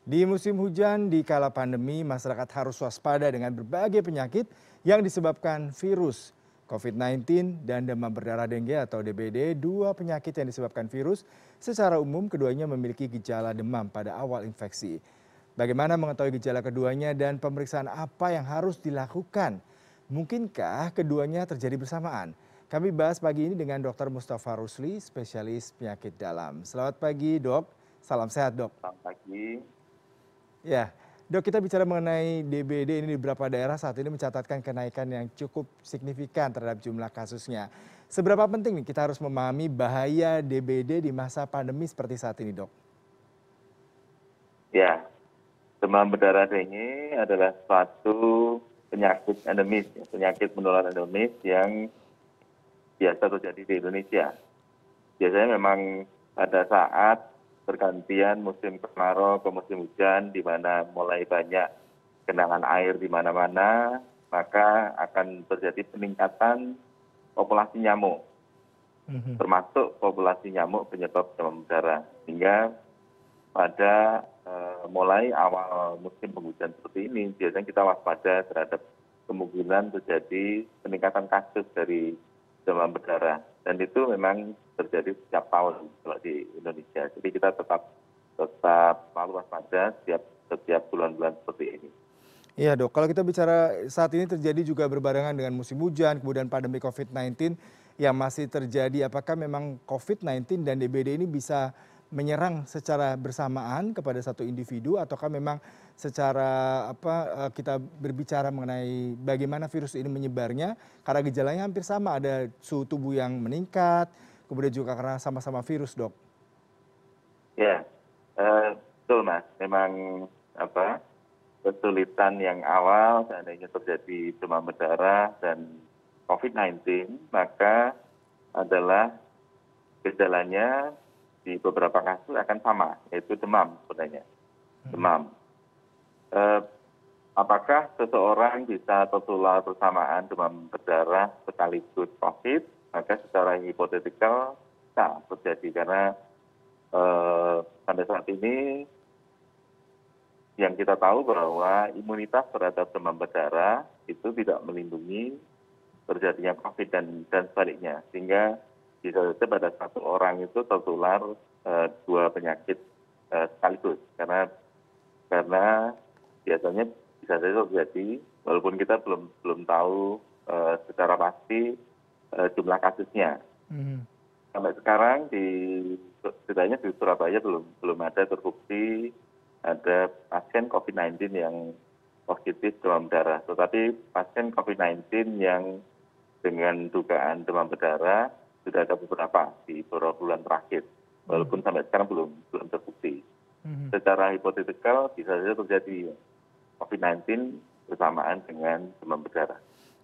Di musim hujan, di kala pandemi, masyarakat harus waspada dengan berbagai penyakit yang disebabkan virus. COVID-19 dan demam berdarah dengue atau DBD, dua penyakit yang disebabkan virus, secara umum keduanya memiliki gejala demam pada awal infeksi. Bagaimana mengetahui gejala keduanya dan pemeriksaan apa yang harus dilakukan? Mungkinkah keduanya terjadi bersamaan? Kami bahas pagi ini dengan Dr. Mustafa Rusli, spesialis penyakit dalam. Selamat pagi dok, salam sehat dok. Selamat pagi. Ya, dok kita bicara mengenai DBD ini di beberapa daerah saat ini mencatatkan kenaikan yang cukup signifikan terhadap jumlah kasusnya. Seberapa penting nih kita harus memahami bahaya DBD di masa pandemi seperti saat ini dok? Ya, demam berdarah dengue adalah suatu penyakit endemis, penyakit menular endemis yang biasa terjadi di Indonesia. Biasanya memang pada saat pergantian musim kemarau ke musim hujan, di mana mulai banyak genangan air di mana-mana, maka akan terjadi peningkatan populasi nyamuk, Mhm. termasuk populasi nyamuk penyebab demam berdarah. Sehingga pada mulai awal musim penghujan seperti ini, biasanya kita waspada terhadap kemungkinan terjadi peningkatan kasus dari demam berdarah. Dan itu memang terjadi setiap tahun kalau di Indonesia. Jadi kita tetap selalu waspada setiap bulan-bulan seperti ini. Iya dok, kalau kita bicara saat ini terjadi juga berbarengan dengan musim hujan, kemudian pandemi COVID-19 yang masih terjadi, apakah memang COVID-19 dan DBD ini bisa menyerang secara bersamaan kepada satu individu, ataukah memang secara kita berbicara mengenai bagaimana virus ini menyebarnya, karena gejalanya hampir sama, ada suhu tubuh yang meningkat, kemudian juga karena sama-sama virus dok. Ya, betul Mas. Memang apa kesulitan yang awal seandainya terjadi demam berdarah dan COVID-19, maka adalah gejalanya di beberapa kasus akan sama, yaitu demam sebenarnya. Demam. Eh, Apakah seseorang bisa tertular bersamaan demam berdarah sekaligus COVID? Maka secara hipotetikal bisa terjadi karena pada saat ini yang kita tahu bahwa imunitas terhadap demam berdarah itu tidak melindungi terjadinya COVID dan sebaliknya. Sehingga bisa saja pada satu orang itu tertular dua penyakit sekaligus. Karena biasanya bisa saja terjadi, walaupun kita belum tahu secara pasti jumlah kasusnya. Mhm. Sampai sekarang setidaknya di Surabaya belum ada terbukti ada pasien COVID-19 yang positif demam berdarah. Tetapi pasien COVID-19 yang dengan dugaan demam berdarah sudah ada beberapa di beberapa bulan terakhir. Walaupun sampai sekarang belum terbukti. Mhm. Secara hipotetikal bisa saja terjadi COVID-19 bersamaan dengan demam berdarah.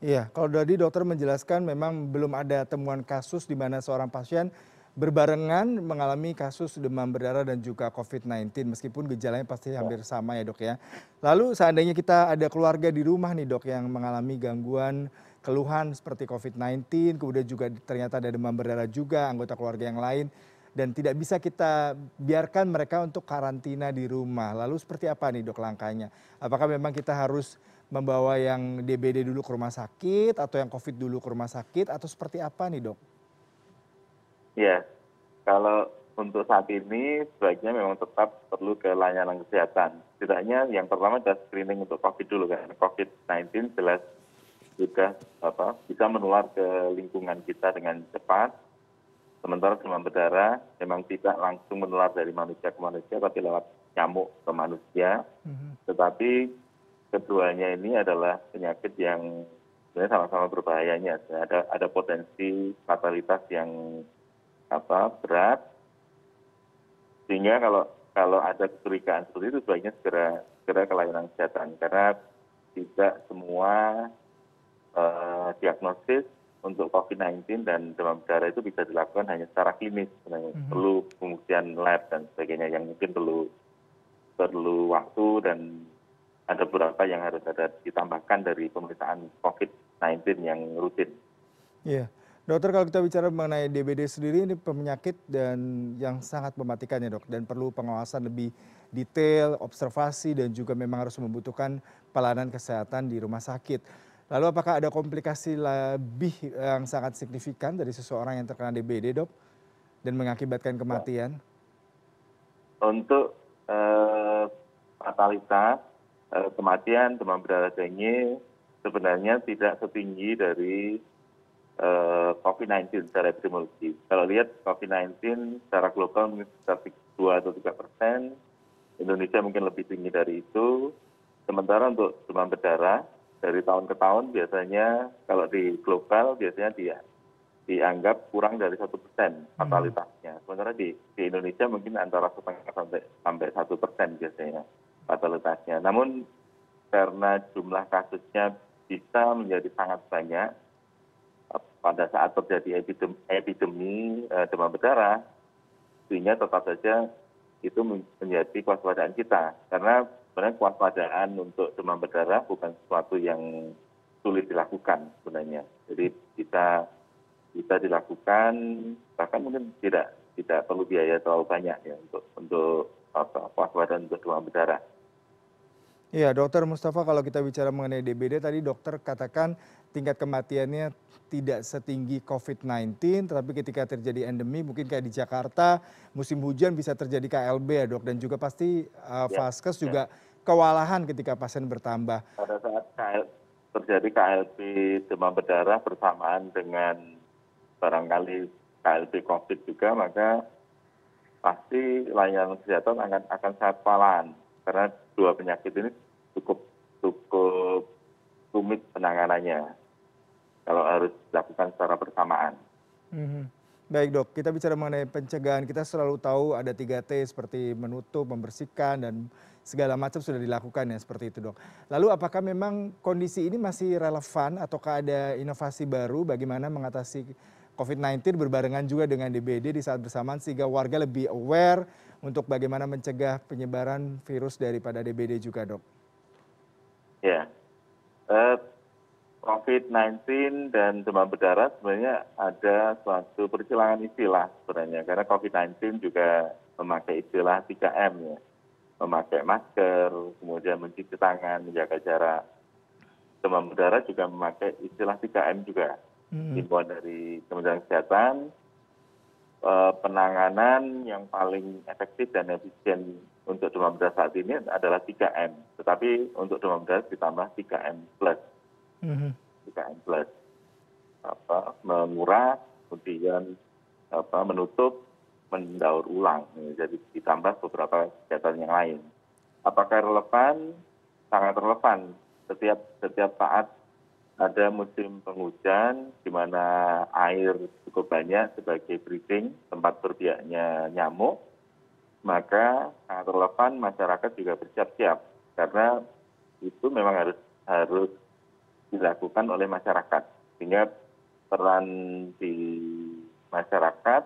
Iya, kalau tadi dokter menjelaskan memang belum ada temuan kasus di mana seorang pasien berbarengan mengalami kasus demam berdarah dan juga COVID-19, meskipun gejalanya pasti Ya. hampir sama ya dok ya. Lalu seandainya kita ada keluarga di rumah nih dok yang mengalami gangguan keluhan seperti COVID-19, kemudian juga ternyata ada demam berdarah juga anggota keluarga yang lain, dan tidak bisa kita biarkan mereka untuk karantina di rumah. Lalu seperti apa nih dok langkahnya? Apakah memang kita harus membawa yang DBD dulu ke rumah sakit atau yang COVID dulu ke rumah sakit atau seperti apa nih dok? Ya, kalau untuk saat ini sebaiknya memang tetap perlu ke layanan kesehatan. Setidaknya yang pertama adalah screening untuk COVID dulu kan. COVID-19 jelas sudah bisa menular ke lingkungan kita dengan cepat. Sementara demam berdarah memang tidak langsung menular dari manusia ke manusia, tapi lewat nyamuk ke manusia. Mhm. Tetapi keduanya ini adalah penyakit yang sebenarnya sama-sama berbahayanya. Ada potensi fatalitas yang berat, sehingga kalau ada kecurigaan seperti itu sebaiknya segera ke layanan kesehatan karena tidak semua diagnosis untuk COVID-19 dan demam berdarah itu bisa dilakukan hanya secara klinis. Sebenarnya Mhm. perlu pembuktian lab dan sebagainya yang mungkin perlu waktu, dan ada beberapa yang harus ada ditambahkan dari pemeriksaan COVID-19 yang rutin. Iya. Dokter, kalau kita bicara mengenai DBD sendiri, ini penyakit dan yang sangat mematikan ya dok, dan perlu pengawasan lebih detail, observasi, dan juga memang harus membutuhkan pelayanan kesehatan di rumah sakit. Lalu apakah ada komplikasi lebih yang sangat signifikan dari seseorang yang terkena DBD dok, dan mengakibatkan Ya. kematian? Untuk fatalitas, kematian demam berdarah dengue sebenarnya tidak setinggi dari COVID-19 secara epidemiologi. Kalau lihat COVID-19 secara global mungkin sekitar 2 atau 3%, Indonesia mungkin lebih tinggi dari itu. Sementara untuk demam berdarah dari tahun ke tahun biasanya kalau di global biasanya dia dianggap kurang dari 1% Mhm. fatalitasnya. Sementara di Indonesia mungkin antara setengah sampai 1% biasanya fatalitasnya. Namun karena jumlah kasusnya bisa menjadi sangat banyak, pada saat terjadi epidemi demam berdarah, sehingga tetap saja itu menjadi kewaspadaan kita. Karena sebenarnya kewaspadaan untuk demam berdarah bukan sesuatu yang sulit dilakukan sebenarnya. Jadi bisa dilakukan, bahkan mungkin tidak perlu biaya terlalu banyak ya untuk kewaspadaan untuk demam berdarah. Iya, Dokter Mustafa, kalau kita bicara mengenai DBD tadi dokter katakan tingkat kematiannya tidak setinggi COVID-19, tetapi ketika terjadi endemi mungkin kayak di Jakarta musim hujan bisa terjadi KLB ya dok, dan juga pasti Ya, vaskes ya. juga kewalahan ketika pasien bertambah. Pada saat terjadi KLB demam berdarah bersamaan dengan barangkali KLB COVID juga, maka pasti layanan kesehatan akan sangat kewalahan. Karena dua penyakit ini cukup cukup rumit penanganannya kalau harus dilakukan secara bersamaan. Mhm. Baik dok, kita bicara mengenai pencegahan, kita selalu tahu ada 3T seperti menutup, membersihkan, dan segala macam sudah dilakukan ya seperti itu dok. Lalu apakah memang kondisi ini masih relevan ataukah ada inovasi baru bagaimana mengatasi COVID-19 berbarengan juga dengan DBD di saat bersamaan sehingga warga lebih aware untuk bagaimana mencegah penyebaran virus daripada DBD juga dok? Ya, eh, COVID-19 dan demam berdarah sebenarnya ada suatu persilangan istilah sebenarnya. Karena COVID-19 juga memakai istilah 3M ya. Memakai masker, kemudian mencuci tangan, menjaga jarak. Demam berdarah juga memakai istilah 3M juga. Mhm. Himbauan dari Kementerian Kesehatan, penanganan yang paling efektif dan efisien untuk demam berdarah saat ini adalah 3M. Tetapi untuk demam berdarah ditambah 3M plus. Mhm. 3M plus. Menguras, kemudian menutup, mendaur ulang. Jadi ditambah beberapa kegiatan yang lain. Apakah relevan? Sangat relevan. Setiap saat ada musim penghujan di mana air cukup banyak sebagai breeding tempat berbiaknya nyamuk, maka sangat relevan masyarakat juga bersiap-siap karena itu memang harus dilakukan oleh masyarakat. Sehingga peran di masyarakat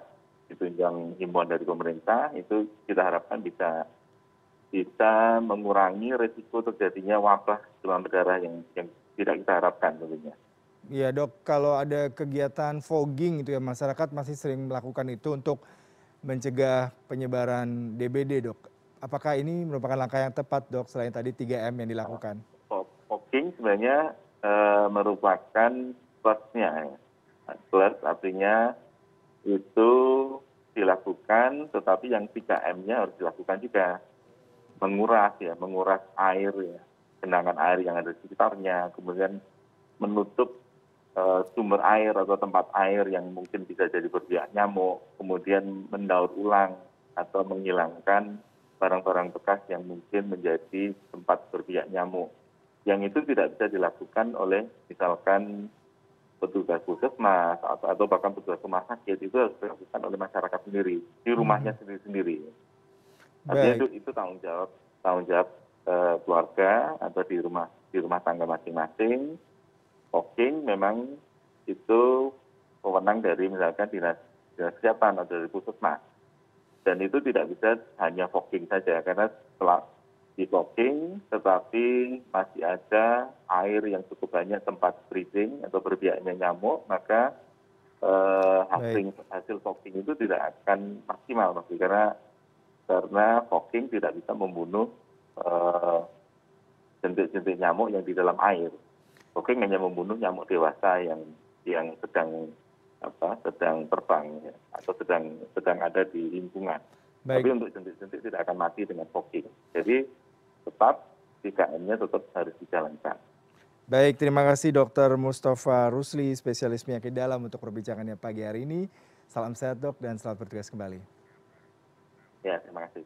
ditunjang himbauan dari pemerintah itu kita harapkan bisa mengurangi risiko terjadinya wabah demam berdarah yang tidak kita harapkan tentunya. Iya dok, kalau ada kegiatan fogging itu ya masyarakat masih sering melakukan itu untuk mencegah penyebaran DBD dok. Apakah ini merupakan langkah yang tepat dok selain tadi 3M yang dilakukan? Fogging sebenarnya merupakan plusnya ya. Plus artinya itu dilakukan, tetapi yang 3M-nya harus dilakukan juga. Menguras air ya, genangan air yang ada di sekitarnya, kemudian menutup sumber air atau tempat air yang mungkin bisa jadi berbiak nyamuk, kemudian mendaur ulang atau menghilangkan barang-barang bekas yang mungkin menjadi tempat berbiak nyamuk. Yang itu tidak bisa dilakukan oleh misalkan petugas puskesmas atau bahkan petugas rumah sakit, itu harus dilakukan oleh masyarakat sendiri di rumahnya Mhm. sendiri-sendiri. Artinya Baik. itu tanggung jawab keluarga atau di rumah tangga masing-masing. Fogging memang itu wewenang dari misalkan dinas kesehatan atau dari puskesmas. Dan itu tidak bisa hanya fogging saja karena setelah di fogging tetapi masih ada air yang cukup banyak tempat breeding atau berbiaknya nyamuk, maka Baik, hasil fogging itu tidak akan maksimal, Mas, karena fogging tidak bisa membunuh eh, jentik-jentik nyamuk yang di dalam air. Fogging hanya membunuh nyamuk dewasa yang sedang sedang terbang ya, atau sedang ada di lingkungan. Tapi baik. untuk jentik-jentik tidak akan mati dengan fogging. Jadi tetap 3M-nya tetap harus dijalankan. Baik, terima kasih Dr. Mustafa Rusli, spesialis penyakit dalam untuk perbincangannya pagi hari ini. Salam sehat dok dan selamat bertugas kembali. Ya, terima kasih.